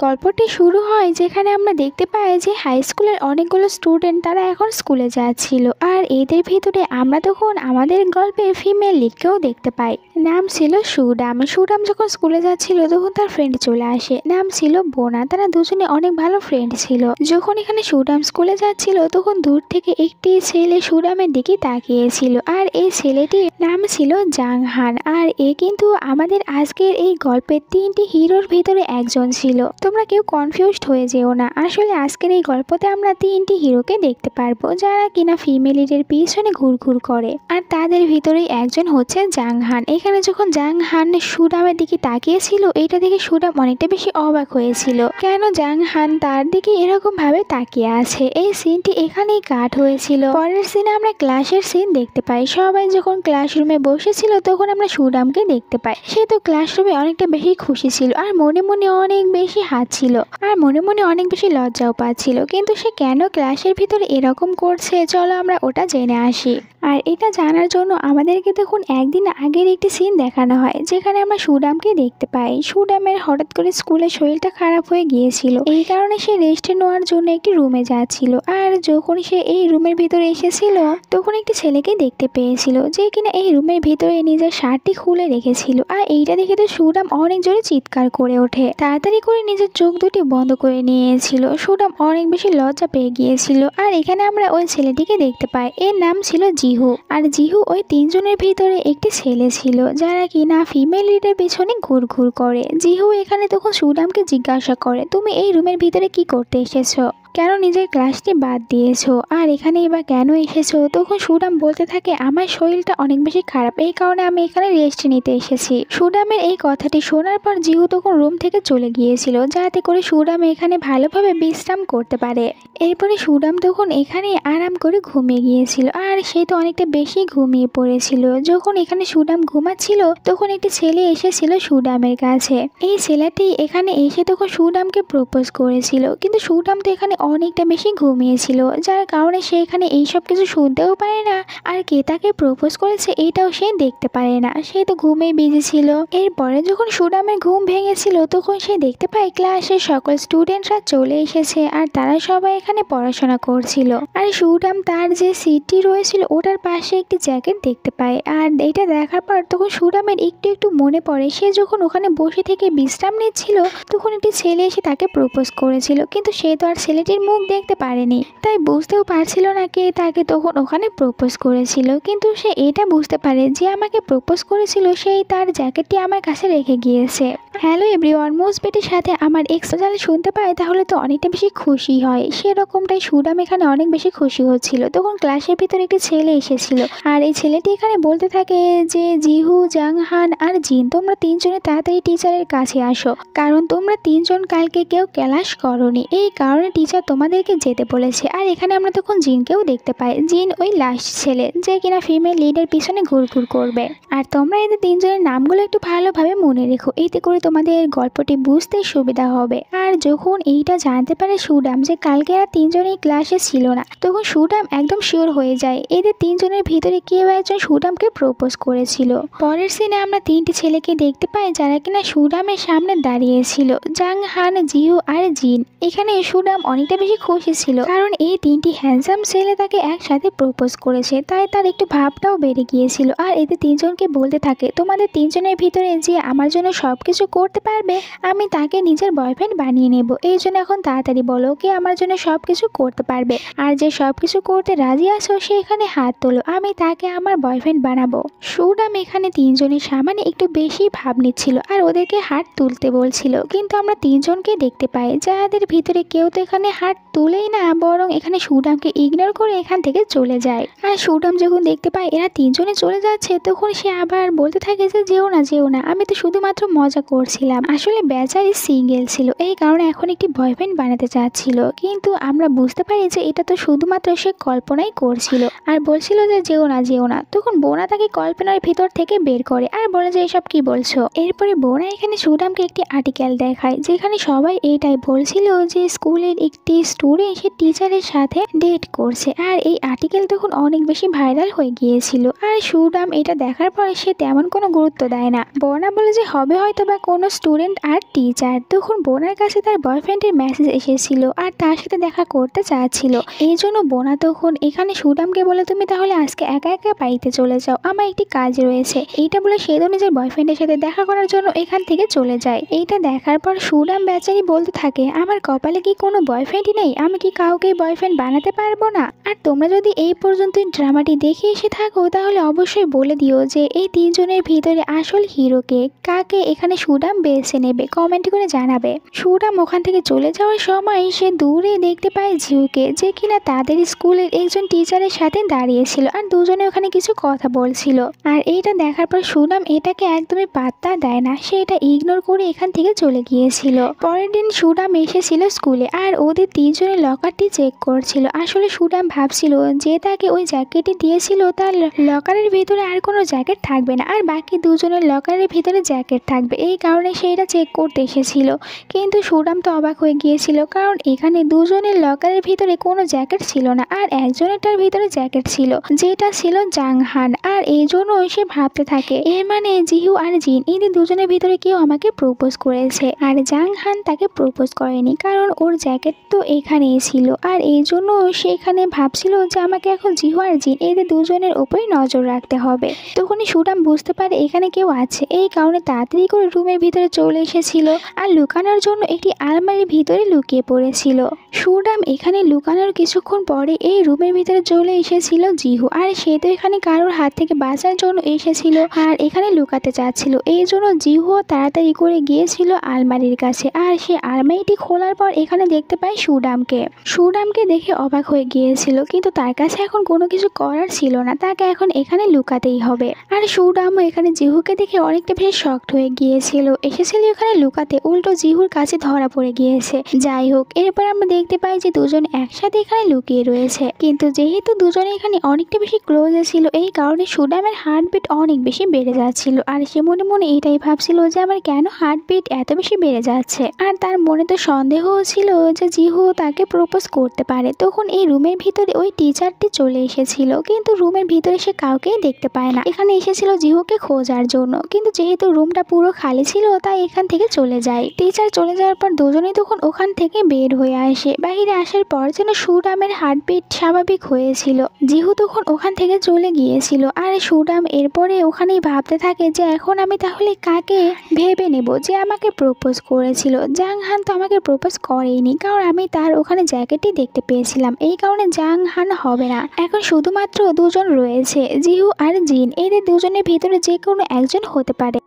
গল্পটি শুরু হয় যেখানে আমরা দেখতে পাই যে হাই স্কুলের অনেকগুলো স্টুডেন্ট তারা এখন স্কুলে যাচ্ছিল। আর এদের ভিতরে আমরা তখন আমাদের গল্পের ফিমেল লিডকেও দেখতে পাই। নাম ছিল সুদাম। সুদাম যখন স্কুলে যাচ্ছিল তখন তার ফ্রেন্ড চলে আসে, নাম ছিল বোনা। তারা দুজনে অনেক ভালো ফ্রেন্ড ছিল। যখন এখানে সুদাম স্কুলে যাচ্ছিল তখন দূর থেকে একটি ছেলে সুদামের দিকে তাকিয়েছিল, আর এই ছেলেটির নাম ছিল জাংহান। আর এ কিন্তু আমাদের আজকের এই গল্পের তিনটি হিরোর ভিতরে একজন ছিল। তোমরা কেউ কনফিউজড হয়ে যেও না, আসলে আজকের এই গল্পতে আমরা তিনটি হিরোকে দেখতে পারবো যারা কিনা ফিমেলিদের পিছনে ঘুরঘুর করে, আর তাদের ভিতরেই একজন হচ্ছে জাংহান। এখানে যখন জাংহান সুদামের দিকে তাকিয়েছিল এটা দেখে সুদাম অনেকটা বেশি অবাক হয়েছিল, কেন জাংহান তার দিকে এরকম ভাবে তাকিয়ে আছে। এই সিনটি এখানেই কাট হয়েছিল। পরের সিনে আমরা ক্লাসের সিন দেখতে পাই। সবাই যখন ক্লাসরুমে বসেছিল তখন আমরা সুদামকে দেখতে পাই। সে তো ক্লাসরুমে অনেকটা বেশি খুশি ছিল, আর মনে মনে অনেক বেশি হাসছিল, আর মনে মনে অনেক বেশি লজ্জাও পাচ্ছিল। কিন্তু সে কেন ক্লাসের ভিতরে এরকম করছে চলো আমরা ওটা জেনে আসি। আর এটা জানার জন্য আমাদেরকে দেখুন একদিন আগের একটি সিন দেখানো হয় যেখানে আমরা সুদামকে দেখতে পাই। সুদামের হঠাৎ করে স্কুলে শরীরটা খারাপ হয়ে গিয়েছিল, এই কারণে সে রেস্ট নেওয়ার জন্য একটি রুমে যাচ্ছিল। আর যখন সে এই রুমের ভিতরে এসেছিল তখন একটি ছেলেকে দেখতে পেয়েছিল যে কিনা এই রুমের ভিতরে নিজের শার্টটি খুলে রেখেছিল। আর এইটা দেখে তো সুদাম অনেক জোরে চিৎকার করে ওঠে, তাড়াতাড়ি করে নিজের চোখ দুটি বন্ধ করে নিয়েছিল। সুদাম অনেক বেশি লজ্জা পেয়ে গিয়েছিল। আর এখানে আমরা ওই ছেলেটিকে দেখতে পাই, এর নাম ছিল জিহু। আর জিহু ওই তিনজনের ভিতরে একটি ছেলে ছিল যারা কিনা ফিমেল লিডের পেছনে ঘুরঘুর করে। জিহু এখানে তখন সুদামকে জিজ্ঞাসা করে, তুমি এই রুমের ভিতরে কি করতে এসেছো, কেন নিজের ক্লাসটি বাদ দিয়েছো, আর এখানে এবার কেন এসেছো? তখন সুদাম বলতে থাকে, আমার শরীরটা অনেক বেশি খারাপ, এই কারণে আমি এখানে রেস্ট নিতে এসেছি। সুদামের এই কথাটি শোনার পর জিহু তখন রুম থেকে চলে গিয়েছিল যাতে করে সুদাম এখানে ভালোভাবে বিশ্রাম করতে পারে। এরপরে সুদাম তখন এখানে আরাম করে ঘুমিয়ে গিয়েছিল, আর সে তো অনেকটা বেশি ঘুমিয়ে পড়েছিল। যখন এখানে সুদাম ঘুমাচ্ছিল তখন একটি ছেলে এসেছিল সুদামের কাছে। এই ছেলেটি এখানে এসে তখন সুদামকে প্রপোজ করেছিল, কিন্তু সুদাম তো এখানে অনেকটা বেশি ঘুমিয়েছিল যার কারণে সে এখানে এইসব কিছু শুনতেও পারে না, আর কে তাকে প্রপোজ করেছে এটাও সে দেখতে পারে না, সে তো ঘুমে বিজি ছিল। এরপরে যখন সুদামের ঘুম ভেঙেছিল তখন সে দেখতে পায় ক্লাসের সকল স্টুডেন্টরা চলে এসেছে, আর তারা সবাই এখানে পড়াশোনা করছিল। আর সুদাম তার যে সিটটি রয়েছিল ওটার পাশে একটি জ্যাকেট দেখতে পায়। আর এটা দেখার পর তখন সুদামের একটু একটু মনে পড়ে সে যখন ওখানে বসে থেকে বিশ্রাম নিচ্ছিল তখন একটি ছেলে এসে তাকে প্রপোজ করেছিল, কিন্তু সে তো আর ছেলেটির মুখ দেখতে পারেনি, তাই বুঝতেও পারছিল না কে তাকে তখন ওখানে প্রপোজ করেছিল। কিন্তু সে এটা বুঝতে পারে যে আমাকে প্রপোজ করেছিল সেই তার জ্যাকেটটি আমার কাছে রেখে গিয়েছে। হ্যালো এভরিওয়ান, মোস্টবেটের সাথে আমার এক্সট্রা যদি শুনতে পায় তাহলে তো অনেকটা বেশি খুশি হয়। সেরকমটাই সুদাম এখানে অনেক বেশি খুশি হচ্ছিল। তখন ক্লাসের ভিতরে একটি ছেলে এসেছিল, আর এই ছেলেটি এখানে বলতে থাকে যে জিহু, জাংহান আর জিন তোমরা তিনজনে তাড়াতাড়ি টিচারের কাছে আসো, কারণ তোমরা তিনজন কালকে কেউ ক্লাস করোনি, এই কারণে টিচার তোমাদেরকে যেতে বলেছে। আর এখানে আমরা তখন জিনকেও দেখতে পাই। জিন ওই লাস্ট ছেলে যে কিনা ফিমেল লিডের পিছনে ঘুরঘুর করবে। আর তোমরা এদের তিনজনের নামগুলো একটু ভালোভাবে মনে রেখো, এতে করে তোমাদের গল্পটি বুঝতে সুবিধা হবে। আর যখন এইটা জানতে পারে সুদাম যে কালকে আর তিনজনই ক্লাসে ছিল না তখন সুদাম একদম শিওর হয়ে যায় এদের তিনজনের ভিতরে কেউ একজন সুদামকে প্রপোজ করেছিল। পরের সিনে আমরা তিনটি ছেলেকে দেখতে পাই যারা কিনা সুদামের সামনে দাঁড়িয়েছিল, জাংহান, জিহু আর জিন। এখানে সুদাম অনেকটা বেশি খুশি ছিল কারণ এই তিনটি হ্যান্ডসাম ছেলে তাকে একসাথে প্রপোজ করেছে, তাই তার একটু ভাবটাও বেড়ে গিয়েছিল। আর এদের তিনজনকে বলতে থাকে, তোমাদের তিনজনের ভিতরে যে আমার জন্য সবকিছু করতে পারবে আমি তাকে নিজের বয়ফ্রেন্ড বানিয়ে নেব, এই জন্য এখন তাড়াতাড়ি বলো কে আমার জন্য সবকিছু করতে পারবে, আর যে সবকিছু করতে রাজি আছো সে এখানে হাত তোলো, আমি তাকে আমার বয়ফ্রেন্ড বানাবো। সুদাম এখানে তিনজনের সামনে একটু বেশি ভাব নিচ্ছিল আর ওদেরকে হাত তুলতে বলছিল, কিন্তু আমরা তিনজনকে দেখতে পাই যাদের ভিতরে কেউ তো এখানে হাত তুলেই না, বরং এখানে সুদামকে ইগনোর করে এখান থেকে চলে যায়। আর সুদাম যখন দেখতে পায় এরা তিনজনে চলে যাচ্ছে তখন সে আবার বলতে থাকে যে যেও না যেও না, আমি তো শুধুমাত্র মজা করছিলাম, আসলে বেচারি সিঙ্গেল ছিল এই কারণে এখন একটি বয়ফ্রেন্ড বানাতে চাচ্ছিল। কিন্তু আমরা বুঝতে পারি যে এটা তো শুধুমাত্র সে কল্পনাই করছিল আর বলছিল যে যেও না যেও না। তখন বোনা তাকে কল্পনার ভিতর থেকে বের করে আর বলে যে এসব কি বলছো। এরপরে বোনা এখানে সুদামকে একটি আর্টিকেল দেখায় যেখানে সবাই এইটাই বলছিল যে স্কুলের একটি স্টুডেন্ট সে টিচারের সাথে ডেট করছে। আর এই আর্টিকেল তখন অনেক বেশি ভাইরাল হয়ে গিয়েছিল। আর সুডাম এটা দেখার পরে সে তেমন কোনো গুরুত্ব দেয় না। বোনা বলে যে হবে হয়তো বা কোনো স্টুডেন্ট আর টিচার। তখন বোনার কাছে তার বয়ফ্রেন্ডের মেসেজ এসেছিল আর তার সাথে দেখা করতে চাচ্ছিল। এই জন্য বোনা তখন এখানে সুডামকে বলে তুমি তাহলে আজকে একা একা বাড়িতে চলে যাও, আমার একটি কাজ রয়েছে। এইটা বলে সে তো নিজের বয়ফ্রেন্ডের সাথে দেখা করার জন্য এখান থেকে চলে যায়। এইটা দেখার পর সুডাম বেচারি বলতে থাকে আমার কপালে কি কোনো বয়ফ্রেন্ডই নেই, আমি কি কাউকে বয়ফ্রেন্ড বানাতে পারবো না। আর তোমরা যদি এই পর্যন্ত ড্রামাটি দেখে এসে থাকো তাহলে অবশ্যই বলে দিও যে এই তিনজনের ভিতরে আসল হিরোকে, কাকে এখানে সুডাম বেছে নেবে, কমেন্ট করে জানাবে। সুডাম ওখান থেকে চলে যাওয়ার সময় সে দূরে দেখতে পায় জিহুকে, যে কিনা তাদের স্কুলের একজন টিচারের সাথে দাঁড়িয়েছিল আর দুজনে ওখানে কিছু কথা বলছিল। আর এইটা দেখার পর সুডাম এটাকে একদমই পাত্তা দেয় না, সে এটা ইগনোর করে এখান থেকে চলে গিয়েছিল। পরের দিন সুডাম এসেছিল স্কুলে আর ওদের তিনজনের লকারটি চেক করছিল। আসলে সুডাম ভাবছিল যে তাকে ওই জ্যাকেটটি দিয়েছিল তার লকারের ভিতরে আর কোনো জ্যাকেট থাকবে না আর বাকি দুজনের লকারের ভিতরে জ্যাকেট থাকবে, এই কারণে সে এটা চেক করতে এসেছিল। কিন্তু সুডাম তো অবাক হয়ে গিয়েছিল, কারণ এখানে দুজনের লকারের ভিতরে কোনো জ্যাকেট ছিল না আর একজনেরটার ভিতরে জ্যাকেট ছিল, যেটা ছিল জাংহান। আর এই জন্য সে ভাবতে থাকে এর মানে জিহু আর জিন এদের দুজনের ভিতরে কেউ আমাকে প্রপোজ করেছে আর জাংহান তাকে প্রপোজ করেনি, কারণ ওর জ্যাকেট তো এখানেই ছিল। আর এই জন্য সে এখানে ভাবছিল যে আমাকে এখন জিহু আর জিন এদের দুজনের উপরই নজর রাখতে হবে। তখনই সুডাম বুঝতে পারে এখানে কেউ আছে, এই কারণে তাড়াতাড়ি করে রুমের ভিতরে চলে এসেছিল আর লুকানোর জন্য একটি আলমারির ভিতরে লুকিয়ে পড়েছিল। সুডাম এখানে লুকানোর কিছুক্ষণ পরে এই রুমের ভিতরে চলে এসেছিল জিহু, আর সে তো এখানে কারোর হাত থেকে বাঁচার জন্য এসেছিল আর এখানে লুকাতে চাচ্ছিল। এই জন্য জিহুও তাড়াতাড়ি করে গিয়েছিল আলমারির কাছে আর সে আলমারিটি খোলার পর এখানে দেখতে পায় সুডামকে দেখে অবাক হয়ে গিয়েছিল, কিন্তু তার কাছে এখন কোনো কিছু করার ছিল না, তাকে এখন এখানে লুকাতেই হবে। আর সুডামও এখানে জিহুকে দেখে অনেকটা বেশি শকড হয়ে গিয়েছিল, এসেছিল এখানে লুকাতে, উল্টো জিহুর কাছে ধরা পড়ে গিয়েছে। যাই হোক, এরপর আমরা দেখতে পাই যে দুজন একসাথে এখানে লুকিয়ে রয়েছে, কিন্তু যেহেতু দুজনে এখানে অনেকটা বেশি ক্লোজ ছিল এই কারণে সুডামের হার্টবিট অনেক বেশি বেড়ে যাচ্ছিল। আর সে মনে মনে এটাই ভাবছিল যে আমার কেন হার্টবিট এত বেশি বেড়ে যাচ্ছে। আর তার মনে তো সন্দেহ ছিল যে জিহু তাকে প্রপোজ করতে পারে। তখন এই রুমের ভিতরে ওই টিচারটি চলে এসেছিল, কিন্তু রুমের ভিতরে সে কাউকেই দেখতে পায় না। এখানে এসেছিল জিহুকে খোঁজার জন্য, কিন্তু যেহেতু রুমটা পুরো খালি ছিল তাই এখান থেকে চলে যায়। টিচার চলে যাওয়ার পর দুজনেই তখন ওখান থেকে বের হয়ে আসে। বাহিরে আসার পর যেন সুডামের হার্টবিট স্বাভাবিক হয়েছিল। জিহু তখন ওখান থেকে চলে গিয়েছিল আর সুডাম এরপরে ওখানেই ভাবতে থাকে যে এখন আমি তাহলে কাকে ভেবে নেব যে আমাকে প্রপোজ করেছিল। জাংহান তো আমাকে প্রপোজ করেনি, কারণ আমি তার ওখানে জ্যাকেটই দেখতে পেয়েছিলাম, এই কারণে জাংহান হবে না। এখন শুধুমাত্র দুজন রয়েছে, জিহু আর জিন, এদের দুজনের ভিতরে যে কোনো একজন হতে পারে।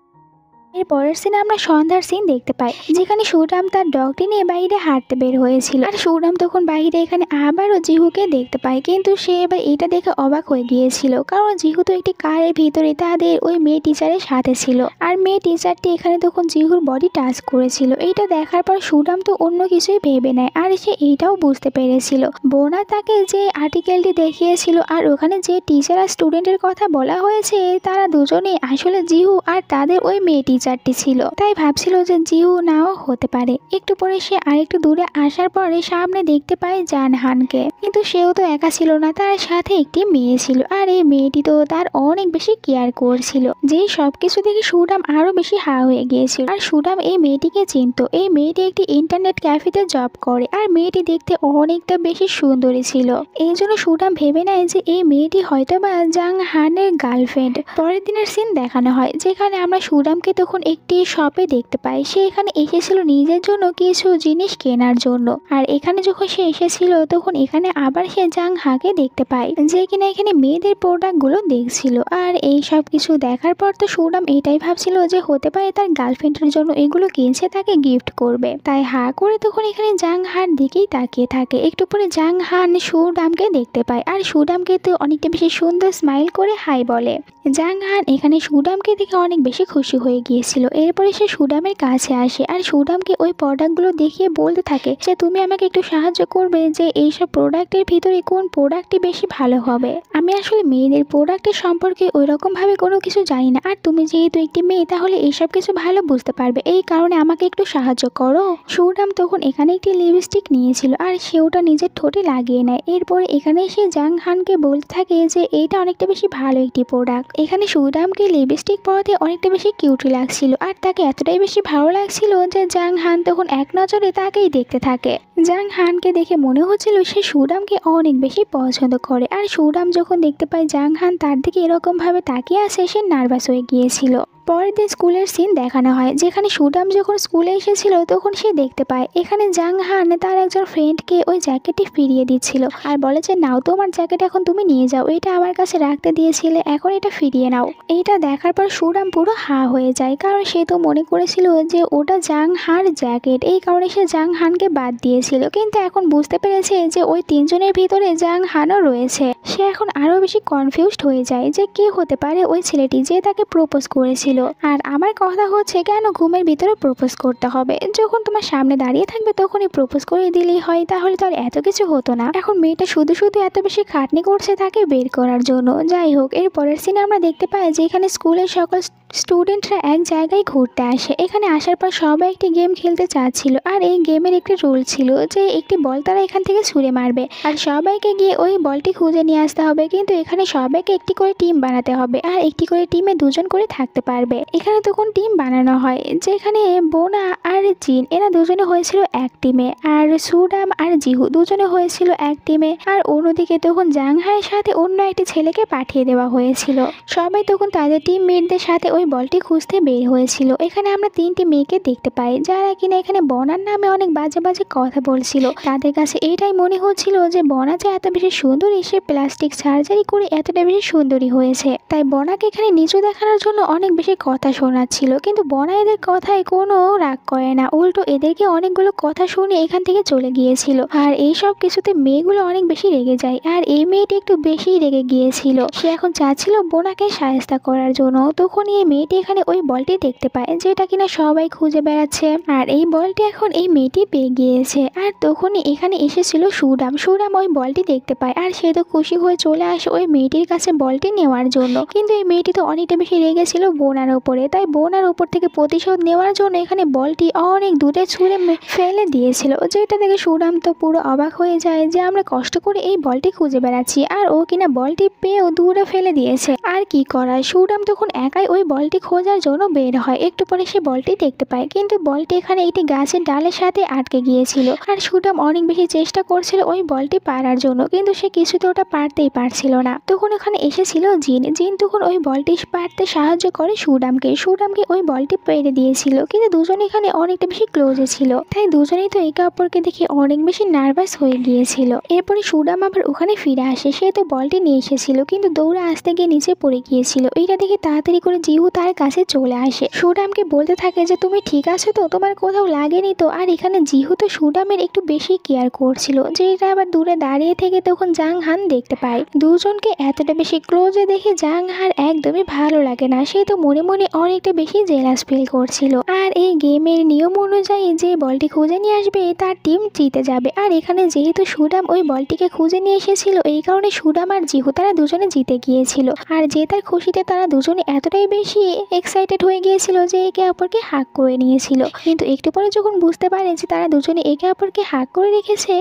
এর পরের সিনে আমরা সন্ধ্যার সিন দেখতে পাই, যেখানে সুডাম তার ডগটি নিয়ে বাইরে হাঁটতে বের হয়েছিল। আর সুডাম তখন বাইরে এখানে আবারও জিহুকে দেখতে পায়, কিন্তু সে এবার এটা দেখে অবাক হয়ে গিয়েছিল, কারণ জিহু তো একটি কারের ভিতরে তাদের ওই মেয়ে টিচারের সাথে ছিল আর মেয়ে টিচারটি এখানে তখন জিহুর বডি টাচ করেছিল। এইটা দেখার পর সুডাম তো অন্য কিছুই ভেবে নেয় আর সে এইটাও বুঝতে পেরেছিল বোনা তাকে যে আর্টিকেলটি দেখিয়েছিল আর ওখানে যে টিচার আর স্টুডেন্টের কথা বলা হয়েছে তারা দুজনেই আসলে জিহু আর তাদের ওই মেয়ে টিচারটি ছিল। তাই ভাবছিল যে জিহু নাও হতে পারে। একটু পরে সে আরেকটু দূরে আসার পরে সামনে দেখতে পায় জানহানকে, কিন্তু সেও তো একা ছিল না, তার সাথে একটি মেয়ে ছিল আর এই মেয়েটি তো তার অনেক বেশি কেয়ার করছিল, যে সবকিছু থেকে সুডাম আরো বেশি হা হয়ে গিয়েছিল। আর সুডাম এই মেয়েটিকে চিনতো, এই মেয়েটি একটি ইন্টারনেট ক্যাফেতে জব করে আর মেয়েটি দেখতে অনেকটা বেশি সুন্দরী ছিল। এই জন্য সুডাম ভেবে নেয় যে এই মেয়েটি হয়তো বা জাংহানের গার্লফ্রেন্ড। পরের দিনের সিন দেখানো হয়, যেখানে আমরা সুডামকে তখন একটি শপে দেখতে পাই। সে এখানে এসেছিল নিজের জন্য কিছু জিনিস কেনার জন্য, আর এখানে যখন সে এসেছিল তখন এখানে আবার সে জাংহাকে দেখতে পায়, যে কিনা এখানে মেয়েদের প্রোডাক্টগুলো দেখছিল। আর এই সব কিছু দেখার পর তো সুডাম এটাই ভাবছিল যে হতে পারে তার গার্লফ্রেন্ডের জন্য এগুলো কিনছে, তাকে গিফট করবে। তাই হা করে তখন এখানে জাংহার দিকেই তাকিয়ে থাকে। একটু পরে জাংহান সুডামকে দেখতে পায় আর সুডামকে তো অনেকটা বেশি সুন্দর স্মাইল করে হাই বলে। জাংহান এখানে সুডামকে দেখে অনেক বেশি খুশি হয়ে গিয়ে গিয়েছিল। এরপরে সে সুদামের কাছে আসে আর সুদামকে ওই প্রোডাক্টগুলো দেখিয়ে বলতে থাকে যে তুমি আমাকে একটু সাহায্য করবে যে এইসব প্রোডাক্টের ভিতরে কোন প্রোডাক্টটি বেশি ভালো হবে। আমি আসলে মেয়েদের প্রোডাক্টের সম্পর্কে ওই রকমভাবে কোনো কিছু জানি না, আর তুমি যেহেতু একটি মেয়ে তাহলে এইসব কিছু ভালো বুঝতে পারবে, এই কারণে আমাকে একটু সাহায্য করো। সুদাম তখন এখানে একটি লিপস্টিক নিয়েছিল আর সে ওটা নিজের ঠোঁটে লাগিয়ে নেয়। এরপরে এখানে সে জাং হানকে বলতে থাকে যে এইটা অনেকটা বেশি ভালো একটি প্রোডাক্ট। এখানে সুদামকে লিপস্টিক পরাতে অনেকটা বেশি কিউট লাগছিল আর তাকে এতটাই বেশি ভালো লাগছিল যে জাং হান তখন এক নজরে তাকেই দেখতে থাকে। জাং হানকে দেখে মনে হচ্ছিল সে সুদামকে অনেক বেশি পছন্দ করে, আর সুদাম যখন দেখতে পায় জাং হান তার দিকে এরকম ভাবে তাকিয়ে আসে সে নার্ভাস হয়ে গিয়েছিল। পরের দিন স্কুলের সিন দেখানো হয়, যেখানে সুদাম যখন স্কুলে এসেছিল তখন সে দেখতে পায় এখানে জাং হান তার একজন ফ্রেন্ডকে ওই জ্যাকেটটি ফিরিয়ে দিচ্ছিল আর বলে যে নাও তোমার জ্যাকেট এখন তুমি নিয়ে যাও, এটা আমার কাছে রাখতে দিয়েছিলে, এখন এটা ফিরিয়ে নাও। এইটা দেখার পর সুদাম পুরো হা হয়ে যায়, কারণ সে তো মনে করেছিল যে ওটা জাং হার জ্যাকেট, এই কারণে সে জাং হানকে বাদ দিয়েছিল। কিন্তু এখন বুঝতে পেরেছে যে ওই তিনজনের ভিতরে জাং হানও রয়েছে। সে এখন আরো বেশি কনফিউজড হয়ে যায় যে কে হতে পারে ওই ছেলেটি যে তাকে প্রপোজ করেছিল। আর আমার কথা হচ্ছে কেন ঘুমের ভিতরে প্রপোজ করতে হবে, যখন তোমার সামনে দাঁড়িয়ে থাকবে তখনই প্রপোজ করে দিলেই হয়, তাহলে তো আর এত কিছু হতো না। এখন মেয়েটা শুধু শুধু এত বেশি খাটনি করছে তাকে বের করার জন্য। যাই হোক, এর পরের সিনে আমরা দেখতে পাই যে এখানে স্কুলের সকল স্টুডেন্টরা এক জায়গায় ঘুরতে আসে। এখানে আসার পর সবাই একটি গেম খেলতে চাচ্ছিল, আর এই গেমের একটি রুল ছিল যে একটি বল তারা এখান থেকে ছুঁড়ে মারবে আর সবাইকে গিয়ে ওই বলটি খুঁজে নিয়ে আসতে হবে। কিন্তু এখানে সবাইকে একটি করে টিম বানাতে হবে আর একটি করে টিমে দুজন করে থাকতে পারবে। এখানে তখন টিম বানানো হয়, যেখানে বোনা আর জিন এরা দুজনে হয়েছিল এক টিমে, আর সুদাম আর জিহু দুজনে হয়েছিল এক টিমে, আর অন্যদিকে তখন জাংহাইয়ের সাথে অন্য একটি ছেলেকে পাঠিয়ে দেওয়া হয়েছিল। সবাই তখন তাদের টিম মেটদের সাথে ওই বলটি খুঁজতে বের হয়েছিল। এখানে আমরা তিনটি মেয়েকে দেখতে পাই যারা কিনা এখানে বনার নামে অনেক বাজে বাজে কথা বলছিল। তাদের কাছে এইটাই মনে হচ্ছিল যে বনা যে এত বেশি সুন্দরী, সে প্লাস্টিক সার্জারি করে এতটা বেশি সুন্দরী হয়েছে, তাই বনাকে এখানে নিচু দেখানোর জন্য অনেক বেশি কথা শোনাচ্ছিল। কিন্তু বনা এদের কথায় কোনো রাগ করে না, উল্টো এদেরকে অনেকগুলো কথা শুনে এখান থেকে চলে গিয়েছিল। আর এই সব কিছুতে মেয়েগুলো অনেক বেশি রেগে যায়, আর এই মেয়েটি একটু বেশি রেগে গিয়েছিল। সে এখন চাচ্ছিল বোনাকে সাহায্য করার জন্য। তখন এই মেয়েটি এখানে ওই বলটি দেখতে পায় যেটা কিনা সবাই খুঁজে বেড়াচ্ছে, আর এই বলটি এখন এই মেয়েটি পেয়ে গিয়েছে। আর তখনই এখানে এসেছিল সুদাম। সুদাম ওই বলটি দেখতে পায় আর সে তো খুশি হয়ে চলে আসে ওই মেয়েটির কাছে বলটি নেওয়ার জন্য। কিন্তু এই মেয়েটি তো অনেকটা বেশি রেগেছিল বোনার উপরে, তাই বোনার উপর থেকে প্রতিশোধ নেওয়ার জন্য এখানে বলটি অনেক দূরে ছুঁড়ে ফেলে দিয়েছিল, যেটা থেকে সুদাম তো পুরো অবাক হয়ে যায় যে আমরা কষ্ট করে এই বলটি খুঁজে বেড়াচ্ছি আর ও কিনা বলটি পেয়েও দূরে ফেলে দিয়েছে। আর কি করার, সুদাম তখন একাই ওই বলটি খোঁজার জন্য বের হয়। একটু পরে সে বলটি দেখতে পায়, কিন্তু বলটি এখানে একটি গাছের ডালের সাথে আটকে গিয়েছিল। আর সুদাম অনেক বেশি চেষ্টা করছিল ওই বলটি পারার জন্য, কিন্তু সে কিছুতে ওটা পারতেই পারছিল না। তখন ওখানে এসেছিল জিন। জিন তখন ওই বলটি পারতে সাহায্য করে সুদামকে। সুদামকে ওই বলটি পেরে দিয়েছিল, কিন্তু দুজন এখানে অনেকটা বেশি ক্লোজে ছিল, তাই দুজনেই তো একে অপরকে দেখে অনেক বেশি নার্ভাস হয়ে গিয়েছিল। এরপরে সুদাম আবার ওখানে ফিরে আসে, সে তো বলটি নিয়ে এসেছিল কিন্তু দৌড়ে আসতে গিয়ে নিচে পড়ে গিয়েছিল। এইটা দেখে তাড়াতাড়ি করে জিহু তার কাছে চলে আসে, সুদামকে বলতে থাকে যে তুমি ঠিক আছো তো, তোমার কোথাও লাগেনি তো। আর এখানে জিহু তো সুদামের একটু বেশি কেয়ার করছিল, যেটা আবার দূরে দাঁড়িয়ে থেকে তখন জাং হান দেখতে পায়। দুজনকে এতটা বেশি ক্লোজে দেখে জাং হার একদমই ভালো লাগে না, সে তো মনে মনে অনেকটা বেশি জেলাস ফিল করছিল। আর এই গেমের নিয়ম অনুযায়ী যে বলটি খুঁজে নিয়ে আসবে তার টিম জিতে যাবে। আর এখানে যেহেতু সুদাম ওই বলটিকে খুঁজে নিয়ে এসেছিল, এই কারণে সুদাম আর জিহু তারা দুজনে জিতে গিয়েছিল। আর জেতার খুশিতে তারা দুজনে এতটাই বেশি এক্সাইটেড হয়ে গিয়েছিল যে একে অপরকে হাগ করে নিয়েছিল। কিন্তু একটু পরে যখন বুঝতে পারে যে তারা দুজনে একে অপরকে হাগ করে রেখেছে,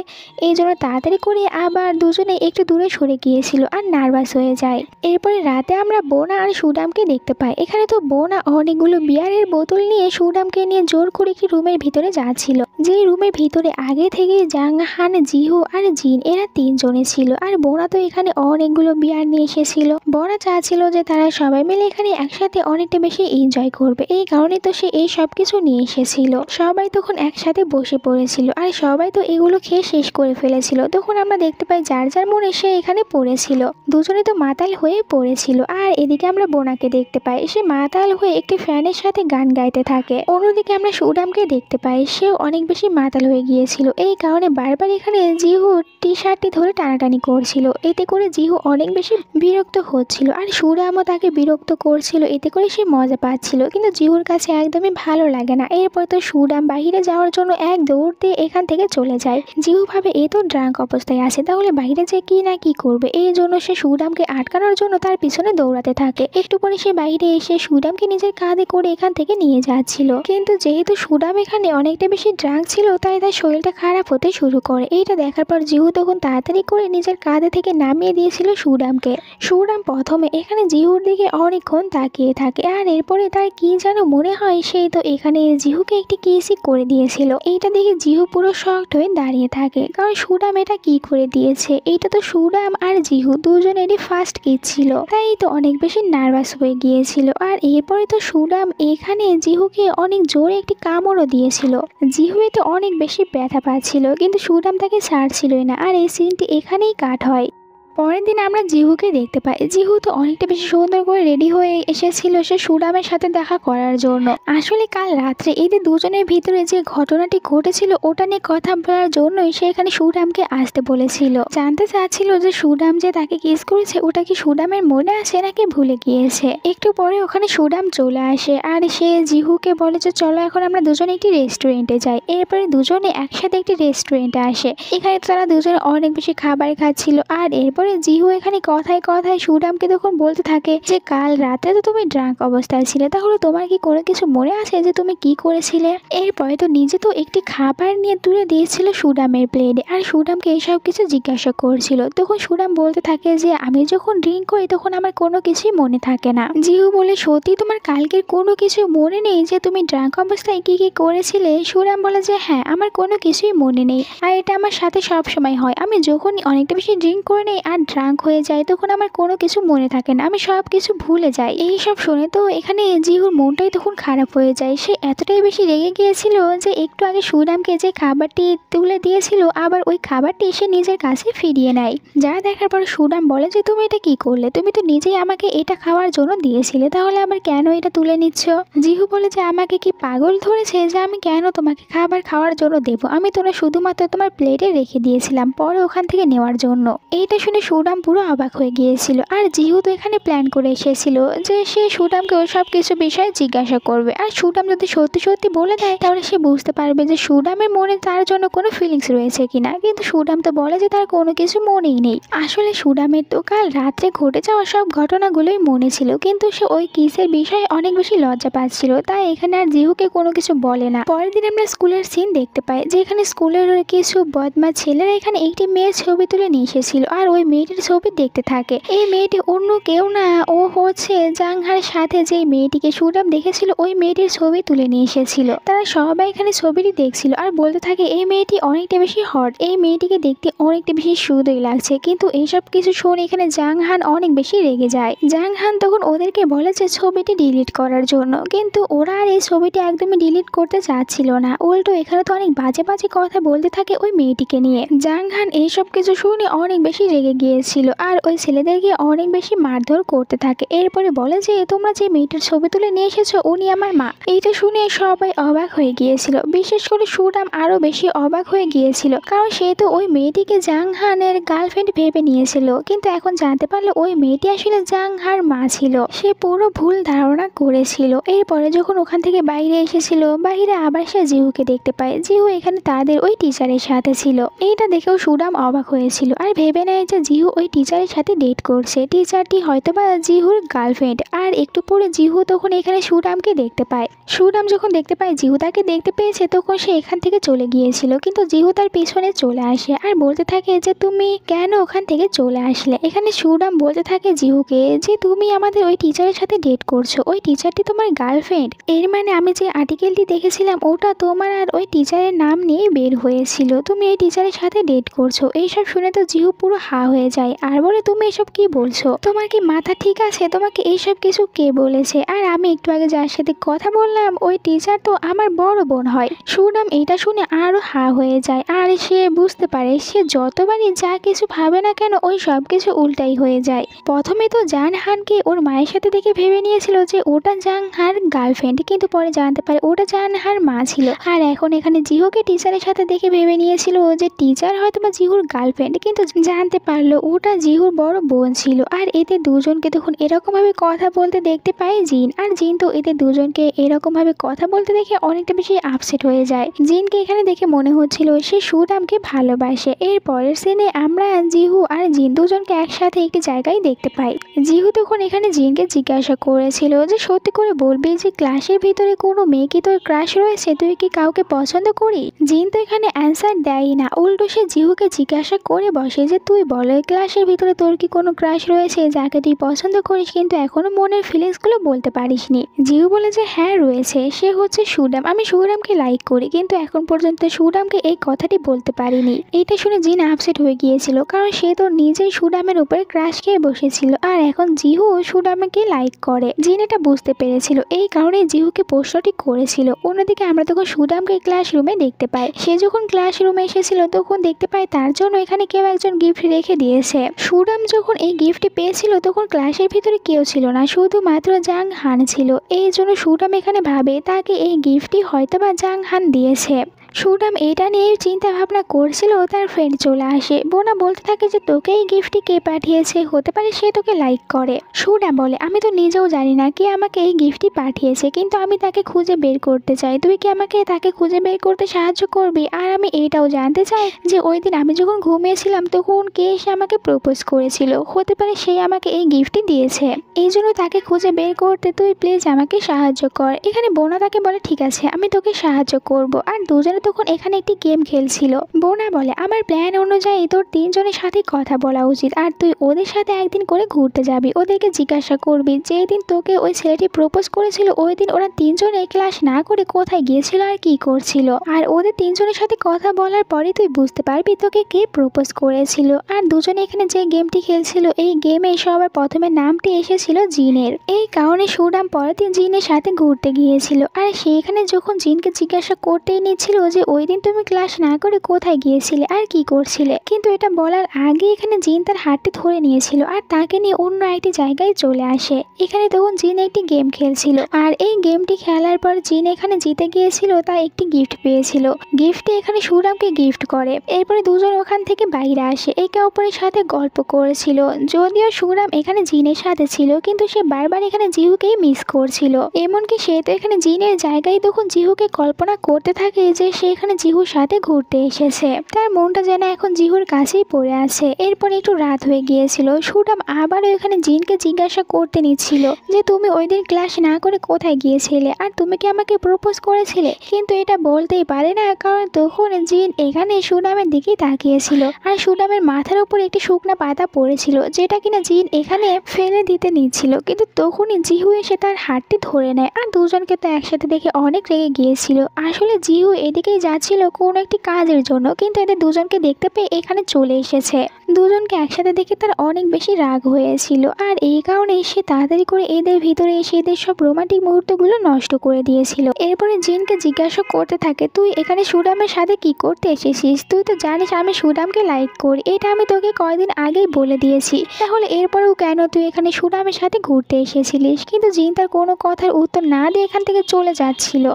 এই জন্য তাড়াতাড়ি করে আবার দুজনে একটু দূরে সরে গিয়েছিল আর নার্ভাস হয়ে যায়। এরপরে রাতে আমরা বোনা আর সুদামকে দেখতে পাই। এখানে তো বোনা অনেকগুলো বিয়ারের বোতল নিয়ে সুদামকে নিয়ে জোর করে কি রুমের ভিতরে যাচ্ছিল, যে রুমের ভিতরে আগে থেকে জাং হান, জিহু আর জিন এরা তিনজনে ছিল। আর বোনা তো এখানে অনেকগুলো বিয়ার নিয়ে এসেছিল। বোনা চাচ্ছিল যে তারা সবাই মিলে এখানে একসাথে অনেকটা বেশি এনজয় করবে, এই কারণে তো সে এই সব কিছু নিয়ে এসেছিল। সবাই তখন একসাথে বসে পড়েছিল আর সবাই তো এগুলো খেয়ে শেষ করে ফেলেছিল। তখন আমরা দেখতে পাই যার যার মনে সে এখানে পড়েছিল, দুজনে তো মাতাল হয়ে পড়েছিল। আর এদিকে আমরা বোনাকে দেখতে পাই, সে মাতাল হয়ে একটি ফ্যানের সাথে গান গাইতে থাকে। অন্যদিকে আমরা সুদামকে দেখতে পাই, সেও অনেক বেশি মাতাল হয়ে গিয়েছিল, এই কারণে বারবার এখানে জিহু টি শার্টটি ধরে টানাটানি করছিল। এতে করে জিহু অনেক বেশি বিরক্ত হচ্ছিল আর সুদামও তাকে বিরক্ত করছিল। এতে করে করে সে মজা পাচ্ছিল, কিন্তু জিহুর কাছে একদমই ভালো লাগে না। এরপর তো সুদাম বাহিরে যাওয়ার জন্য এক দৌড় দিয়ে এখান থেকে চলে যায়। জিহু ভাবে এ তো ড্রাঙ্ক অবস্থায় আছে, তাহলে বাইরে যে কি না কি করবে। এই জন্য সে সুদামকে আটকানোর জন্য তার পিছনে দৌড়াতে থাকে। একটু পরে সে বাইরে এসে সুদামকে নিজের কাঁধে করে এখান থেকে নিয়ে যাচ্ছিল, কিন্তু যেহেতু সুদাম এখানে অনেকটা বেশি ড্রাঙ্ক ছিল তাই তার শরীরটা খারাপ হতে শুরু করে। এইটা দেখার পর জিহু তখন তাড়াতাড়ি করে নিজের কাঁধে থেকে নামিয়ে দিয়েছিল সুদামকে। সুদাম প্রথমে এখানে জিহুর দিকে অনেকক্ষণ তাকিয়ে থাকে, আর এরপরে তার কি যেন মনে হয় সেই তো এখানে জিহুকে একটি কিসই করে দিয়েছিল। এইটা দেখে জিহু পুরো শকড হয়ে দাঁড়িয়ে থাকে, কারণ সুদাম এটা কি করে দিয়েছে। এইটা তো সুদাম আর জিহু দুজনেরই ফার্স্ট কিস ছিল, তাই তো অনেক বেশি নার্ভাস হয়ে গিয়েছিল। আর এরপরে তো সুদাম এখানে জিহুকে অনেক জোরে একটি কামড়ও দিয়েছিল। জিহু তো অনেক বেশি ব্যথা পাচ্ছিল, কিন্তু সুদাম তাকে ছাড়ছিলই না। আর এই সিনটি এখানেই কাট হয়। পরের দিন আমরা জিহুকে দেখতে পাই। জিহু তো অনেকটা বেশি সুন্দর করে রেডি হয়ে এসেছিল সে সুদামের সাথে দেখা করার জন্য। আসলে কাল রাত্রে এদের দুজনের ভিতরে যে ঘটনাটি ঘটেছিল ওটা নিয়ে কথা বলার জন্যই সে এখানে সুদামকে আসতে বলেছিল। জানতে চাচ্ছিল যে সুদাম যে তাকে কিস করেছে ওটা কি সুদামের মনে আছে নাকি ভুলে গিয়েছে। একটু পরে ওখানে সুদাম চলে আসে আর সে জিহুকে বলে যে চলো এখন আমরা দুজনে একটি রেস্টুরেন্টে যাই। এরপরে দুজনে একসাথে একটি রেস্টুরেন্টে আসে। এখানে তারা দুজনে অনেক বেশি খাবার খাচ্ছিল। আর এরপরে জিহু এখানে কথায় কথায় সুদামকে তখন বলতে থাকে যে কাল রাতে তো তুমি ড্রাঙ্ক অবস্থায় ছিলে, তাহলে তোমার কি কোনো কিছু মনে আছে যে তুমি কি করেছিলে। এরপরে তো নিজে তো একটি খাবার নিয়ে তুলে দিয়েছিল সুদামের প্লেটে, আর সুদামকে এইসব কিছু জিজ্ঞাসা করছিল। তখন সুদাম বলতে থাকে যে আমি যখন ড্রিঙ্ক করি তখন আমার কোনো কিছুই মনে থাকে না। জিহু বলে সত্যি তোমার কালকের কোনো কিছু মনে নেই যে তুমি ড্রাঙ্ক অবস্থায় কি কি করেছিলে। সুদাম বলে যে হ্যাঁ আমার কোনো কিছুই মনে নেই, আর এটা আমার সাথে সব সময় হয়। আমি যখন অনেকটা বেশি ড্রিঙ্ক করে নেই আর ড্রাঙ্ক হয়ে যায় তখন আমার কোনো কিছু মনে থাকে না, আমি সব কিছু ভুলে যাই। এইসব শুনে তো এখানে জিহুর মনটাই তখন খারাপ হয়ে যায়। সে এতটাই বেশি রেগে গিয়েছিল যে একটু আগে সুদামকে যে খাবারটি তুলে দিয়েছিল আবার ওই খাবারটি সে নিজের কাছে ফিরিয়ে নেয়। যা দেখার পর সুদাম বলে যে তুমি এটা কি করলে, তুমি তো নিজেই আমাকে এটা খাওয়ার জন্য দিয়েছিলে, তাহলে আবার কেন এটা তুলে নিচ্ছ। জিহু বলে যে আমাকে কি পাগল ধরেছে যে আমি কেন তোমাকে খাবার খাওয়ার জন্য দেবো, আমি তোরা শুধুমাত্র তোমার প্লেটে রেখে দিয়েছিলাম পরে ওখান থেকে নেওয়ার জন্য। এইটা শুনে সুদাম পুরো অবাক হয়ে গিয়েছিল। আর জিহু তো এখানে প্ল্যান করে এসেছিল যে সে সুদামকে ওই সব কিছু বিষয়ে জিজ্ঞাসা করবে, আর সুদাম যদি সত্যি সত্যি বলে দেয় তাহলে সে বুঝতে পারবে যে সুদামের মনে তার জন্য কোনো ফিলিংস রয়েছে কিনা। কিন্তু সুদাম তো বলে যে তার কোনো কিছু মনেই নেই। আসলে সুদামের তো কাল রাত্রে ঘটে যাওয়া সব ঘটনাগুলোই মনে ছিল, কিন্তু সে ওই কিসের বিষয়ে অনেক বেশি লজ্জা পাচ্ছিল, তাই এখানে আর জিহুকে কোনো কিছু বলে না। পরের দিন আমরা স্কুলের সিন দেখতে পাই, যে এখানে স্কুলের কিছু বদমাশ ছেলেরা এখানে একটি মেয়ের ছবি তুলে নিয়ে এসেছিল, আর ওই মেয়েটির ছবি দেখতে থাকে। এই মেয়েটি অন্য কেউ না, ও হচ্ছে জাংহার সাথে যে মেয়েটিকে সুদাম দেখেছিল ওই মেয়েটির ছবি তুলে নিয়ে এসেছিল। তারা সবাই এখানে ছবিটি দেখছিল আর বলতে থাকে এই মেয়েটি অনেকটা বেশি হট, এই মেয়েটিকে দেখতে অনেকটা বেশি সুন্দরী লাগছে। কিন্তু এইসব কিছু শুনে এখানে জাংহান অনেক বেশি রেগে যায়। জাংহান তখন ওদেরকে বলে যে ছবিটি ডিলিট করার জন্য, কিন্তু ওরা আর এই ছবিটি একদমই ডিলিট করতে চাচ্ছিল না। উল্টো এখানে তো অনেক বাজে বাজে কথা বলতে থাকে ওই মেয়েটিকে নিয়ে। জাংহান এইসব কিছু শুনে অনেক বেশি রেগে গিয়েছিল আর ওই ছেলেদেরকে অনেক বেশি মারধর করতে থাকে। এরপরে বলে যে তোমরা যে মেয়েটার ছবি তুলে নিয়ে এসেছো উনি আমার মা। এইটা শুনে সবাই অবাক হয়ে গিয়েছিল, বিশেষ করে সুদাম আরো বেশি অবাক হয়ে গিয়েছিল, কারণ সে তো ওই মেয়েটিকে জাংহানের গার্লফ্রেন্ড ভেবে নিয়েছিল, কিন্তু এখন জানতে পারলো ওই মেয়েটি আসলে জাংহার মা ছিল। সে পুরো ভুল ধারণা করেছিল। এরপরে যখন ওখান থেকে বাইরে এসেছিল, বাইরে আবার সে জিহুকে দেখতে পায়। জিহু এখানে তাদের ওই টিচারের সাথে ছিল। এইটা দেখেও সুদাম অবাক হয়েছিল আর ভেবে নেয় যে জিহু ওই টিচারের সাথে ডেট করছে, টিচারটি হয়তোবা জিহুর গার্লফ্রেন্ড। আর একটু পরে জিহু তখন এখানে সুদামকে দেখতে পায়। সুদাম যখন দেখতে পায় জিহু তাকে দেখতে পেয়েছে তখন সে এখান থেকে চলে গিয়েছিল, কিন্তু জিহু তার পিছনে চলে আসে আর বলতে থাকে যে তুমি কেন ওখান থেকে চলে আসলে। এখানে সুদাম বলতে থাকে জিহুকে যে তুমি আমাদের ওই টিচারের সাথে ডেট করছো, ওই টিচারটি তোমার গার্লফ্রেন্ড। এর মানে আমি যে আর্টিকেলটি দেখেছিলাম ওটা তোমার আর ওই টিচারের নাম নিয়ে বের হয়েছিল, তুমি এই টিচারের সাথে ডেট করছো। এইসব শুনে তো জিহু পুরো হা হয়ে যায় আর বলে তুমি এসব কি বলছো, তোমার কি মাথা ঠিক আছে, তোমাকে এইসব কিছু কে বলেছে। আর আমি একটু আগে যার সাথে কথা বললাম ওই টিচার তো আমার বড় বোন হয়। সুদাম এটা শুনে আরো হা হয়ে যায় আর সে বুঝতে পারে সে যতবারই যা কিছু ভাবে না কেন ওই সব কিছু উল্টাই হয়ে যায়। প্রথমে তো জাংহানকে ওর মায়ের সাথে দেখে ভেবে নিয়েছিল যে ওটা জাংহার গার্লফ্রেন্ড, কিন্তু পরে জানতে পারে ওটা জাংহার মা ছিল। আর এখন এখানে জিহুকে টিচারের সাথে দেখে ভেবে নিয়েছিল যে টিচার হয়তো বা জিহুর গার্লফ্রেন্ড, কিন্তু জানতে পারলো পারলো ওটা জিহুর বড় বোন ছিল। আর এদের দুজনকে তখন এরকম ভাবে কথা বলতে দেখতে পায় জিন। আর জিন তো এদের দুজনকে এরকম ভাবে কথা বলতে দেখে অনেকটা বেশি আপসেট হয়ে যায়। জিনকে এখানে দেখে মনে হচ্ছিল সে সুদামকে ভালোবাসে। এর পরের সিনে আমরা জিহু আর জিন দুজনকে একসাথে একটি জায়গায় দেখতে পাই। জিহু তখন এখানে জিনকে জিজ্ঞাসা করেছিল যে সত্যি করে বলবি যে ক্লাসের ভিতরে কোনো মেয়ে কি তোর ক্রাশ রয়েছে, তুই কি কাউকে পছন্দ করি? জিন তো এখানে অ্যান্সার দেয় না, উল্টো সে জিহুকে জিজ্ঞাসা করে বসে যে তুই বল ক্লাসের ভিতরে তোর কি কোনো ক্রাশ রয়েছে যাকে তুই পছন্দ করিস কিন্তু এখনো মনের ফিলিংস গুলো বলতে পারিসনি? জিহু বলে যে হ্যাঁ রয়েছে, সে হচ্ছে সুদাম। আমি সুদামকে লাইক করি কিন্তু এখন পর্যন্ত সুদামকে এই কথাটি বলতে পারিনি। এটা শুনে জিন আপসেট হয়ে গিয়েছিল কারণ সে তো নিজেই সুদামের উপরে ক্রাশ খেয়ে বসেছিল আর এখন জিহু সুদামকে লাইক করে। জিন এটা বুঝতে পেরেছিল, এই কারণে জিহুকে প্রশ্নটি করেছিল। অন্যদিকে আমরা তখন সুদামকে ক্লাসরুমে দেখতে পাই। সে যখন ক্লাসরুমে এসেছিল তখন দেখতে পাই তার জন্য এখানে কেউ একজন গিফট রেখে দিয়েছে। সুদাম যখন এই গিফটটি পেয়েছিল তখন ক্লাসের ভিতরে কেউ ছিল না, শুধুমাত্র জাং হান ছিল। এই জন্য সুদাম এখানে ভাবে তাকে এই গিফটটি হয়তোবা জাং হান দিয়েছে। সুদাম এটা নিয়ে চিন্তা ভাবনা করছিল, তার ফ্রেন্ড চলে আসে। বোনা বলতে থাকে যে তোকে এই গিফটটি কে পাঠিয়েছে, হতে পারে সে তোকে লাইক করে। সুদাম বলে আমি তো নিজেও জানি না কে আমাকে এই গিফটটি পাঠিয়েছে, কিন্তু আমি তাকে খুঁজে বের করতে চাই। তুই কি আমাকে তাকে খুঁজে বের করতে সাহায্য করবি? আর আমি এটাও জানতে চাই যে ওই দিন আমি যখন ঘুমিয়েছিলাম তখন কে এসে আমাকে প্রপোজ করেছিল, হতে পারে সে আমাকে এই গিফটটি দিয়েছে। এই জন্য তাকে খুঁজে বের করতে তুই প্লিজ আমাকে সাহায্য কর। এখানে বোনা তাকে বলে ঠিক আছে আমি তোকে সাহায্য করব। আর দুজনে তখন এখানে একটি গেম খেলছিল। বোনা বলে আমার প্ল্যান অনুযায়ী তোর তিনজনের সাথে কথা বলা উচিত আর তুই ওদের সাথে একদিন করে ঘুরতে যাবি। ওদেরকে জিজ্ঞাসা করবি যেই দিন তোকে ওই ছেলেটি প্রপোজ করেছিল ওই দিন ওরা তিনজনে ক্লাস না করে কোথায় গিয়েছিল আর কি করছিল। আর ওদের তিনজনের সাথে কথা বলার পরে তুই বুঝতে পারবি তোকে কে প্রপোজ করেছিল। আর দুজনে এখানে যে গেমটি খেলছিল এই গেমে সবার প্রথমে নামটি এসেছিল জিনের। এই কারণে সুদাম পরের দিন জিনের সাথে ঘুরতে গিয়েছিল। আর সেখানে যখন জিনকে জিজ্ঞাসা করতেই নিচ্ছিল যে ওই দিন তুমি ক্লাস না করে কোথায় গিয়েছিলে আর কি করছিলে, কিন্তু এটা বলার আগে এখানে জিন তার হাতটি ধরে নিয়েছিল আর তাকে নিয়ে অন্য একটি জায়গায় চলে আসে। এখানে তখন জিন একটি গেম খেলছিল আর এই গেমটি খেলার পর জিন এখানে জিতে গিয়েছিল, তাই একটি গিফট পেয়েছিল। গিফটটি এখানে সুদামকে গিফট করে। এরপরে দুজন ওখান থেকে বাইরে আসে, একে অপরের সাথে গল্প করেছিল। যদিও সুদাম এখানে জিনের সাথে ছিল কিন্তু সে বারবার এখানে জিহুকেই মিস করছিল। এমনকি সে তো এখানে জিনের জায়গায় তখন জিহুকে কল্পনা করতে থাকে যে সে এখানে জিহুর সাথে ঘুরতে এসেছে। তার মনটা যেন এখন জিহুর কাছেই পড়ে আছে। এরপর একটু রাত হয়ে গিয়েছিল। সুদাম আবারও এখানে জিনকে জিজ্ঞাসা করতে নিচ্ছিল যে তুমি ওই দিন ক্লাস না করে কোথায় গিয়েছিলে আর তুমি কি আমাকে প্রপোজ করেছিলে, কিন্তু এটা বলতেই পারে না কারণ তখন জিন এখানে সুদামের দিকেই তাকিয়েছিল আর সুদামের মাথার উপর একটি শুকনা পাতা পড়েছিল যেটা কিনা জিন এখানে ফেলে দিতে নিচ্ছিল, কিন্তু তখনই জিহু এসে তার হাতটি ধরে নেয়। আর দুজনকে তো একসাথে দেখে অনেক রেগে গিয়েছিল। আসলে জিহু এদিকেই যাচ্ছিল কোনো একটি কাজের জন্য, কিন্তু এদের দুজনকে দেখতে পেয়ে এখানে চলে এসেছে। দুজনকে একসাথে দেখে তার অনেক বেশি রাগ হয়েছিল আর এই কারণে সে তাড়াতাড়ি করে এদের ভিতরে এসে এদের সব রোমান্টিক মুহূর্তগুলো নষ্ট করে দিয়েছিল। এরপরে জিনকে জিজ্ঞাসা করতে থাকে তুই এখানে সুদামের সাথে কি করতে এসেছিস? তুই তো জানিস আমি সুদামকে লাইক করি, এটা আমি তোকে কয়েকদিন আগেই বলে দিয়েছি, তাহলে এরপরেও কেন তুই এখানে সুদামের সাথে ঘুরতে এসেছিলিস? কিন্তু জিন তার কোনো কথার উত্তর না দিয়ে এখান থেকে চলে যাচ্ছিল।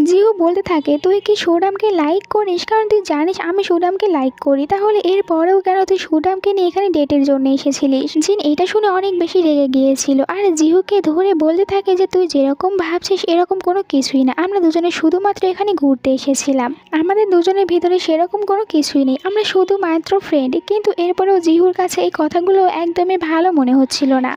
জিহু বলতে থাকে তুই কি সুদামকে লাইক করিস? কারণ তুই জানিস আমি সুদামকে লাইক করি, তাহলে এর পরেও কেন তুই সুদামকে নিয়ে এখানে ডেটের জন্য এসেছিলিস? জিন এটা শুনে অনেক বেশি রেগে গিয়েছিল আর জিহুকে ধরে বলতে থাকে যে তুই যেরকম ভাবছিস এরকম কোনো কিছুই না, আমরা দুজনে শুধুমাত্র এখানে ঘুরতে এসেছিলাম, আমাদের দুজনের ভিতরে সেরকম কোনো কিছুই নেই, আমরা শুধুমাত্র ফ্রেন্ড। কিন্তু এরপরেও জিহুর কাছে এই কথাগুলো একদমই ভালো মনে হচ্ছিল না।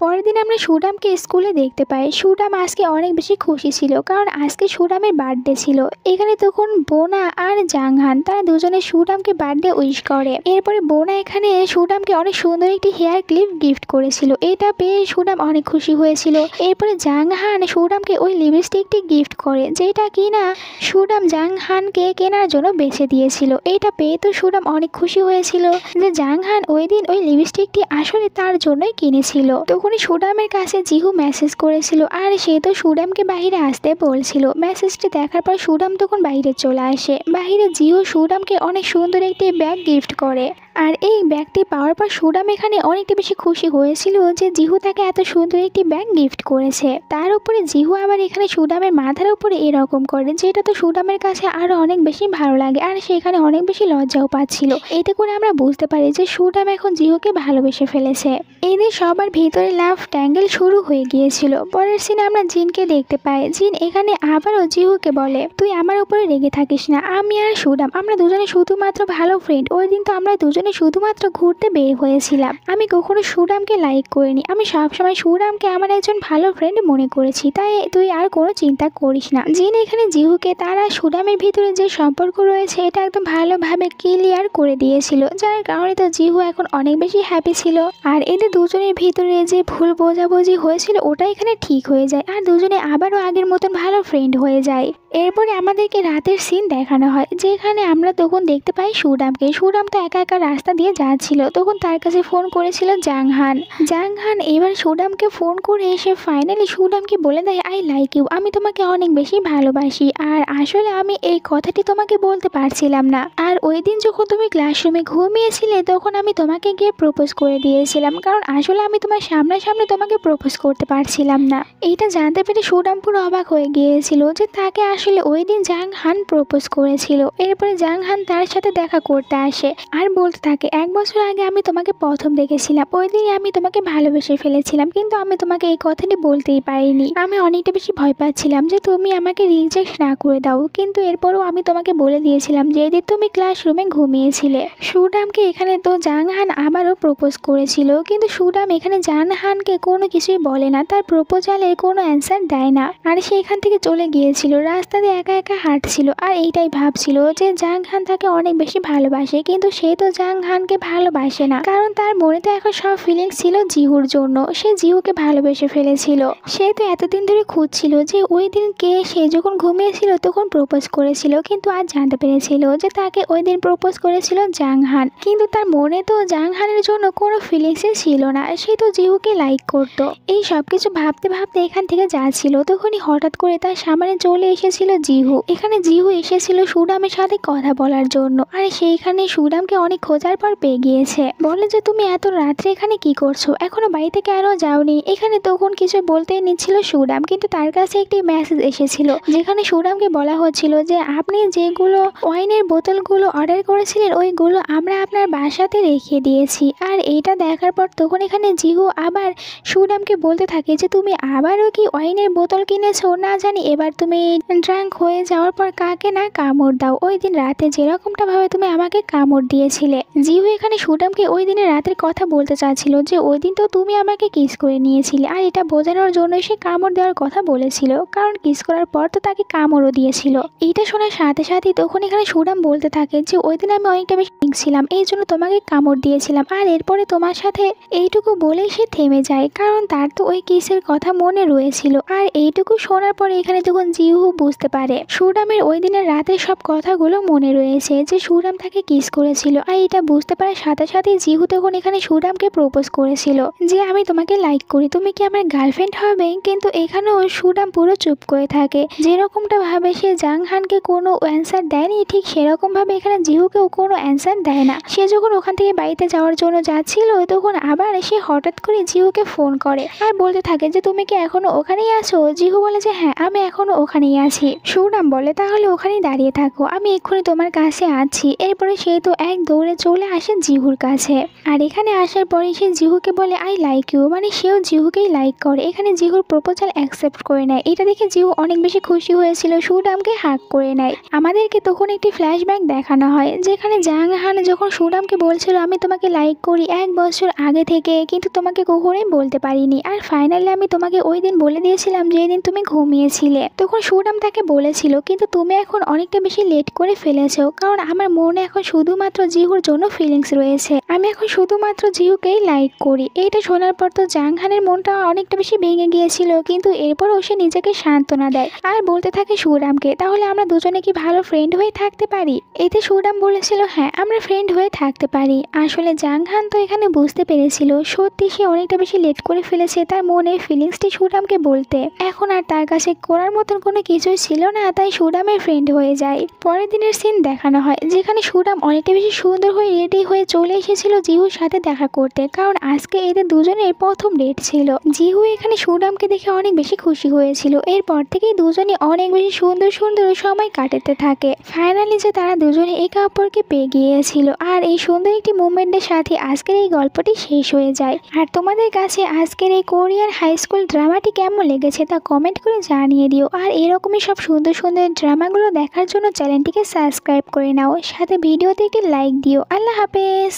পরের দিন আমরা সুদামকে স্কুলে দেখতে পাই। সুদাম আজকে অনেক বেশি খুশি ছিল কারণ আজকে সুদামের বার্থডে ছিল। এখানে তখন বোনা আর জাংহান তারা দুজনে সুদামকে বার্থডে উইশ করে। এরপরে বোনা এখানে সুদামকে অনেক সুন্দর একটি হেয়ার ক্লিপ গিফট করেছিল, এটা পেয়ে সুদাম অনেক খুশি হয়েছিল। এরপরে জাংহান সুদামকে ওই লিপস্টিকটি গিফট করে যেটা কিনা সুদাম জাংহানকে কেনার জন্য বেছে দিয়েছিল। এটা পেয়ে তো সুদাম অনেক খুশি হয়েছিল যে জাংহান ওই দিন ওই লিপস্টিকটি আসলে তার জন্যই কিনেছিল। তখন সুদামের কাছে জিহু মেসেজ করেছিল আর সে তো সুদামকে বাইরে আসতে বলছিল। মেসেজটি দেখার পর সুদাম তখন বাইরে চলে আসে। বাইরে জিহু সুদামকে অনেক সুন্দর একটি ব্যাগ গিফট করে আর এই ব্যাগটি পাওয়ার পর সুদাম এখানে অনেকটা বেশি খুশি হয়েছিল যে জিহু তাকে এত সুন্দর একটি ব্যাগ গিফট করেছে। তার উপরে জিহু আবার এখানে সুদামের মাথার উপরে এরকম করে, যেটা তো সুদামের কাছে আরো অনেক বেশি ভালো লাগে, আর সেখানে অনেক বেশি লজ্জাও পাচ্ছিল। এতে করে আমরা বুঝতে পারি যে সুদাম এখন জিহুকে ভালোবেসে ফেলেছে। এদের সবার ভিতরে লাভ ট্যাঙ্গেল শুরু হয়ে গিয়েছিল। পরের সিনে আমরা জিনকে দেখতে পাই। জিন এখানে আবারও জিহুকে বলে, তুই আমার উপরে রেগে থাকিস না, আমি আর সুদাম আমরা দুজনে শুধুমাত্র ভালো ফ্রেন্ড। ওই দিন তো আমরা দুজনে শুধুমাত্র ঘুরতে বের হয়েছিলাম, আমি কখনো সুদামকে লাইক করিনি, আমি সবসময় সুদামকে আমার একজন ভালো ফ্রেন্ড মনে করেছি, তাই তুই আর কোনো চিন্তা করিস না। জিন এখানে জিহুকে তারা সুদামের ভিতরে যে সম্পর্ক রয়েছে এটা একদম ভালোভাবে ক্লিয়ার করে দিয়েছিল, যার কারণে তো জিহু এখন অনেক বেশি হ্যাপি ছিল। আর এদের দুজনের ভিতরে যে ভুল বোঝাবুঝি হয়েছিল ওটা এখানে ঠিক হয়ে যায়, আর দুজনে আবারও আগের মতন ভালো ফ্রেন্ড হয়ে যায়। এরপরে আমাদেরকে রাতের সিন দেখানো হয়, যেখানে আমরা তখন দেখতে পাই সুদামকে। সুদাম তো একা একা রাস্তা দিয়ে যাচ্ছিল, তখন তার কাছে ফোন করেছিল জাংহান। জাংহান এবার সুদামকে ফোন করে এসে ফাইনালি সুদামকে বলে দেয়, আই লাইক ইউ, আমি তোমাকে অনেক বেশি ভালোবাসি, আর আসলে আমি এই কথাটি তোমাকে বলতে পারছিলাম না। আর ওই দিন যখন তুমি ক্লাসরুমে ঘুমিয়েছিলে তখন আমি তোমাকে গিয়ে প্রপোজ করে দিয়েছিলাম, কারণ আসলে আমি তোমার সামনাসামনি তোমাকে প্রপোজ করতে পারছিলাম না। এইটা জানতে পেরে সুদাম পুরো অবাক হয়ে গিয়েছিল যে তাকে আসলে ওই দিন জাংহান প্রপোজ করেছিল। এরপরে জাংহান তার সাথে দেখা করতে আসে আর বলতে থাকে, 1 বছর আগে আমি তোমাকে প্রথম দেখেছিলাম, ওই দিন আমি তোমাকে ভালোবেসে ফেলেছিলাম, কিন্তু আমি তোমাকে এই কথাটি বলতেই পারিনি। আমি অনেকটা বেশি ভয় পাচ্ছিলাম যে তুমি আমাকে রিজেক্ট না করে দাও, কিন্তু এরপরও আমি তোমাকে বলে দিয়েছিলাম যে এদিন তুমি ক্লাসরুমে ঘুমিয়েছিলে। সুদামকে এখানে তো জাংহান আবারও প্রপোজ করেছিল, কিন্তু সুদাম এখানে জাংহানকে কোনো কিছুই বলে না, তার প্রপোজালের কোনো অ্যান্সার দেয় না, আর সে এখান থেকে চলে গিয়েছিল। রাস্তাতে একা একা হাঁটছিল আর এইটাই ভাবছিল যে জাংহান তাকে অনেক বেশি ভালোবাসে, কিন্তু সে তো জাংহানকে ভালোবাসে না, কারণ তার মনে তো এখন সব ফিলিংস ছিল জিহুর জন্য। সে জিহুকে ভালোবেসে ফেলেছিল। সে তো এতদিন ধরে খুঁজছিল যে ওই দিন কে সে যখন ঘুমিয়েছিল তখন প্রপোজ করেছিল, কিন্তু আজ জানতে পেরেছিল যে তাকে ওই দিন প্রপোজ করেছিল জাংহান, কিন্তু তার মনে তো জাংহানের জন্য কোনো ফিলিংসই ছিল না, সে তো জিহুকে লাইক করতো। এই সব কিছু ভাবতে ভাবতে এখান থেকে যাচ্ছিল, তখনই হঠাৎ করে তার সামনে চলে এসেছিল জিহু। এখানে জিহু এসেছিল সুদামের সাথে কথা বলার জন্য, আর সেইখানে সুদামকে অনেক খোঁজার পর পেয়ে গিয়েছে। বলে যে তুমি এত রাত্রে এখানে কি করছো, এখনো বাড়িতে কেন যাওনি। এখানে তখন কিছু বলতেই নিচ্ছিল সুদাম, কিন্তু তার কাছে একটি মেসেজ এসেছিল, যেখানে সুদামকে বলা হচ্ছিল যে আপনি যেগুলো ওয়াইনের বোতলগুলো অর্ডার করেছিলেন ওইগুলো আমরা আপনার বাসাতে রেখে দিয়েছি। আর এইটা দেখার পর তখন এখানে জিহু আবার সুদামকে বলতে থাকে যে তুমি আবারও কি ওয়াইনের বোতল কিনেছো, না জানি এবার তুমি ড্রাঙ্ক হয়ে যাওয়ার পর কাকে না কামড় দাও, ওই দিন রাতে যেরকমটা ভাবে তুমি আমাকে কামড় দিয়েছিলে। জিহু এখানে সুদামকে ওই দিনের রাতের কথা বলতে চাচ্ছিল যে ওই দিন তো তুমি আমাকে কিস করে নিয়েছিলে, আর এটা বোঝানোর জন্য সে কামড় দেওয়ার কথা বলেছিল, কারণ কিস করার পর তো তাকে কামড়ও দিয়েছিল। এইটা শোনার সাথে সাথেই তখন এখানে সুদাম বলতে থাকে যে ওই দিন আমি অনেকটা বেশি ছিলাম, এই জন্য তোমাকে কামড় দিয়েছিলাম। আর এরপরে তোমার সাথে এইটুকু বলেই সে থেমে যায়, কারণ তার তো ওই কিসের কথা মনে রয়েছিল। আর এইটুকু শোনার পরে এখানে তখন জিহু বুঝতে পারে সুদামের ওই দিনের রাতের সব কথাগুলো মনে রয়েছে, যে সুদাম তাকে কিস করেছিল। আর এটা বুঝতে পারার সাথে সাথে জিহু তখন এখানে সুদামকে প্রপোজ করেছিল যে আমি তোমাকে লাইক করি, তুমি কি আমার গার্লফ্রেন্ড হবে। কিন্তু এখানেও সুদাম পুরো চুপ করে থাকে, যেরকমটা ভাবে সে জাংহানকে কোনো অ্যান্সার দেয়নি, ঠিক সেরকম ভাবে এখানে জিহুকেও কোনো অ্যান্সার দেয় না। সে যখন ওখান থেকে বাড়িতে যাওয়ার জন্য যাচ্ছিল তখন আবার সে হঠাৎ করে জিহুকে ফোন করে আর বলতে থাকে যে তুমি কি এখনো ওখানেই আছো। জিহু বলে যে হ্যাঁ আমি এখনো ওখানেই আছি। সুদাম বলে তাহলে ওখানেই দাঁড়িয়ে থাকো, আমি এক্ষুনি তোমার কাছে আছি। এরপরে সে তো এক দৌড়ে চলে আসে জিহুর কাছে, আর এখানে আসার পরে সে জিহুকে বলে আই লাইক ইউ, মানে সেও জিহুকেই লাইক করে। এখানে জিহুর প্রপোজাল অ্যাকসেপ্ট করে নেয়। এটা দেখে জিহু অনেক বেশি খুশি হয়েছিল, সুদামকে হাক করে নেয়। আমাদেরকে তখন একটি ফ্ল্যাশব্যাক দেখানো হয়, যেখানে জাংহান যখন সুদামকে বলছিল আমি তোমাকে লাইক করি 1 বছর আগে থেকে, কিন্তু তোমাকে কখনোই বলতে পারিনি, আর ফাইনালি আমি তোমাকে ওই দিন বলে দিয়েছিলাম যে দিন তুমি ঘুমিয়েছিলে। তখন সুদাম তাকে বলেছিল কিন্তু তুমি এখন অনেকটা বেশি লেট করে ফেলেছো, কারণ আমার মনে এখন শুধুমাত্র জিহুর জন্য ফিলিংস রয়েছে, আমি এখন শুধুমাত্র জিহুকেই লাইক করি। এইটা শোনার পর তো জাংহানের মনটা অনেকটা বেশি ভেঙে গিয়েছিল, কিন্তু এরপরও সে নিজেকে সান্ত্বনা দেয় আর বলতে থাকে সুদামকে তাহলে আমরা দুজনে কি ভালো ফ্রেন্ড হয়ে থাকতে পারি। এতে সুদাম বলেছিল হ্যাঁ আমরা ফ্রেন্ড হয়ে থাকতে পারি। আসলে জাংহান তো এখানে বুঝতে পেরেছিল সত্যি সে অনেকটা বেশি লেট করে ফেলেছে তার মনের ফিলিংসটি সুডামকে বলতে। এখন আর তার কাছে করার মতন কোনো কিছুই ছিল না, তাই সুডামের ফ্রেন্ড হয়ে যায়। পরের দিনের সিন দেখানো হয় যেখানে সুডাম অনেকটা বেশি সুন্দর হয়ে রেডি হয়ে চলে এসেছিল জিহুর সাথে দেখা করতে, কারণ আজকে এদের দুজনের প্রথম ডেট ছিল। জিহু এখানে সুডামকে দেখে অনেক বেশি খুশি হয়েছিল। এরপর থেকেই দুজনে অনেক বেশি সুন্দর সুন্দর সময় কাটাতে থাকে। ফাইনালি যে তারা দুজনে একে অপরকে পেয়ে গিয়েছিল, আর এই সুন্দর একটি মুভমেন্টের সাথে আজকের এই গল্পটি শেষ হয়ে যায়। আর তোমাদের কাছে আজকের এই কোরিয়ান হাই স্কুল ড্রামাটি কেমন লেগেছে তা কমেন্ট করে জানিয়ে দিও। আর এরকমই সব সুন্দর সুন্দর ড্রামাগুলো দেখার জন্য চ্যানেলটিকে সাবস্ক্রাইব করে নাও, সাথে ভিডিওতে একটি লাইক দিও। আল্লাহ হাফেজ।